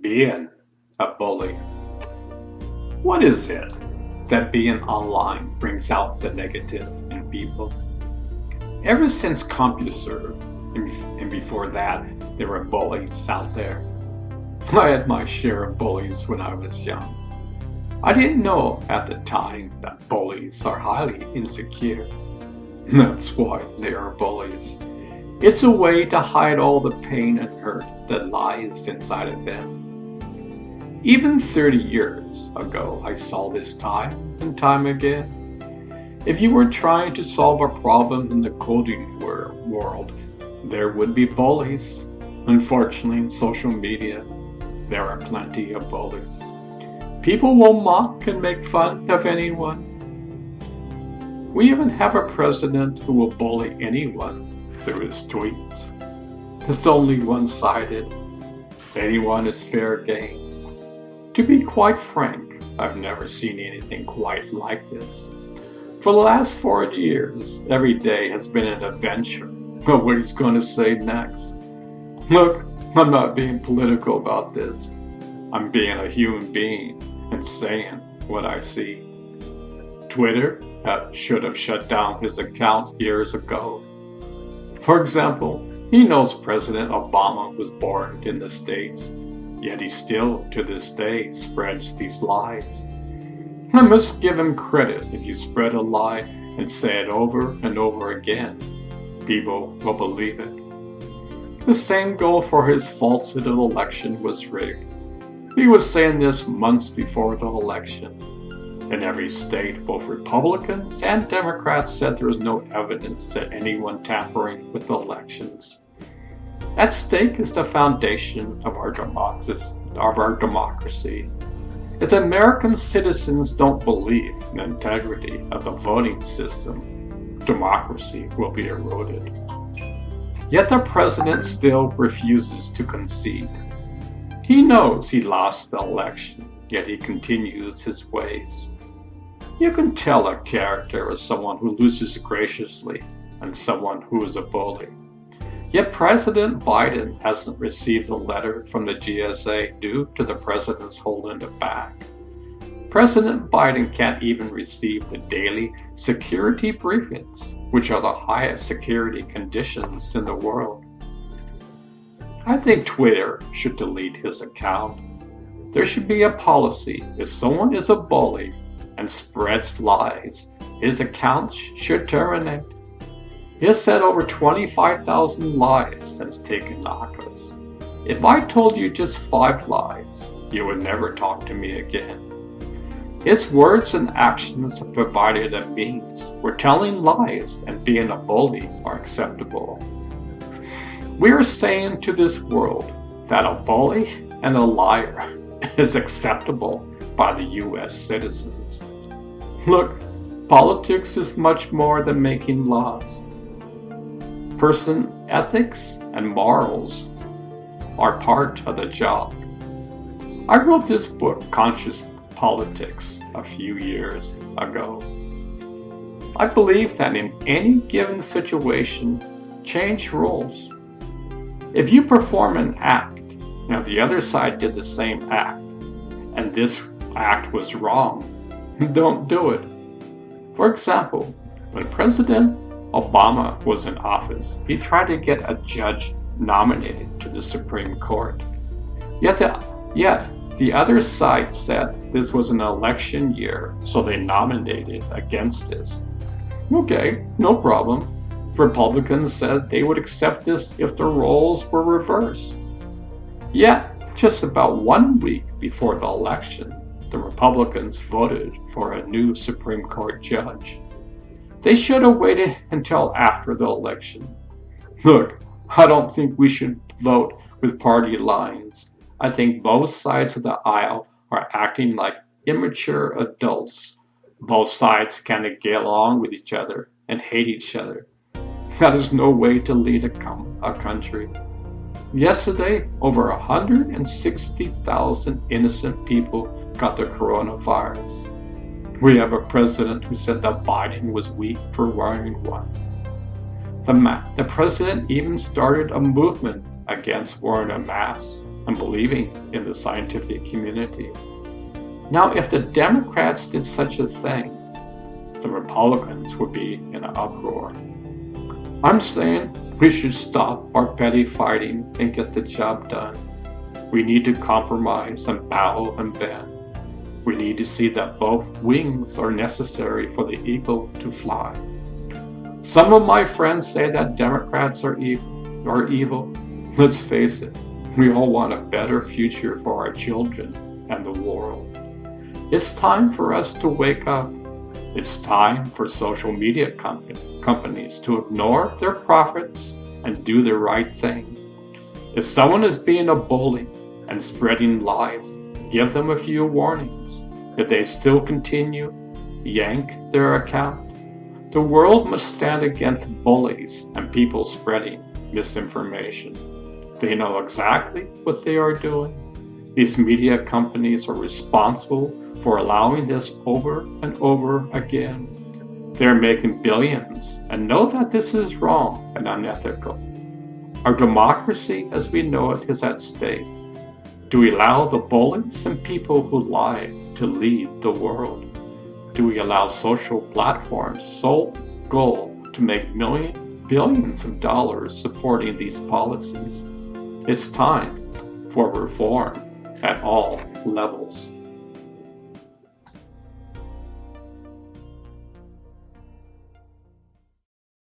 Being a bully. What is it that being online brings out the negative in people? Ever since CompuServe, and before that, there were bullies out there. I had my share of bullies when I was young. I didn't know at the time that bullies are highly insecure. That's why they are bullies. It's a way to hide all the pain and hurt that lies inside of them. Even 30 years ago, I saw this time and time again. If you were trying to solve a problem in the coding world, there would be bullies. Unfortunately, in social media, there are plenty of bullies. People will mock and make fun of anyone. We even have a president who will bully anyone through his tweets. It's only one-sided. Anyone is fair game. To be quite frank, I've never seen anything quite like this. For the last 40 years, every day has been an adventure of what he's going to say next. Look, I'm not being political about this. I'm being a human being and saying what I see. Twitter should have shut down his account years ago. For example, he knows President Obama was born in the States, yet he still, to this day, spreads these lies. I must give him credit. If you spread a lie and say it over and over again, people will believe it. The same goal for his falsehood of election was rigged. He was saying this months before the election. In every state, both Republicans and Democrats said there was no evidence that anyone tampering with the elections. At stake is the foundation of our democracy. If American citizens don't believe in the integrity of the voting system, democracy will be eroded. Yet the president still refuses to concede. He knows he lost the election, yet he continues his ways. You can tell a character is someone who loses graciously and someone who is a bully. Yet President Biden hasn't received a letter from the GSA due to the president's holding it back. President Biden can't even receive the daily security briefings, which are the highest security conditions in the world. I think Twitter should delete his account. There should be a policy. If someone is a bully and spreads lies, his account should terminate. He has said over 25,000 lies since taking office. If I told you just 5 lies, you would never talk to me again. His words and actions have provided a means where telling lies and being a bully are acceptable. We are saying to this world that a bully and a liar is acceptable by the U.S. citizens. Look, politics is much more than making laws. Person ethics and morals are part of the job. I wrote this book, Conscious Politics, a few years ago. I believe that in any given situation, change rules. If you perform an act, and the other side did the same act, and this act was wrong, don't do it. For example, when President Obama was in office, he tried to get a judge nominated to the Supreme Court. Yet the other side said this was an election year, so they nominated against this. Okay, no problem. Republicans said they would accept this if the roles were reversed. Yet, just about 1 week before the election, the Republicans voted for a new Supreme Court judge. They should have waited until after the election. Look, I don't think we should vote with party lines. I think both sides of the aisle are acting like immature adults. Both sides kind of get along with each other and hate each other. That is no way to lead a country. Yesterday, over 160,000 innocent people got the coronavirus. We have a president who said that Biden was weak for wearing one. The president even started a movement against wearing a mask and believing in the scientific community. Now, if the Democrats did such a thing, the Republicans would be in an uproar. I'm saying we should stop our petty fighting and get the job done. We need to compromise and bow and bend. We need to see that both wings are necessary for the eagle to fly. Some of my friends say that Democrats are evil. Let's face it, we all want a better future for our children and the world. It's time for us to wake up. It's time for social media companies to ignore their profits and do the right thing. If someone is being a bully and spreading lies, give them a few warnings. If they still continue, yank their account. The world must stand against bullies and people spreading misinformation. They know exactly what they are doing. These media companies are responsible for allowing this over and over again. They're making billions and know that this is wrong and unethical. Our democracy as we know it is at stake. Do we allow the bullies and people who lie to lead the world? Do we allow social platforms' sole goal to make billions of dollars supporting these policies? It's time for reform at all levels.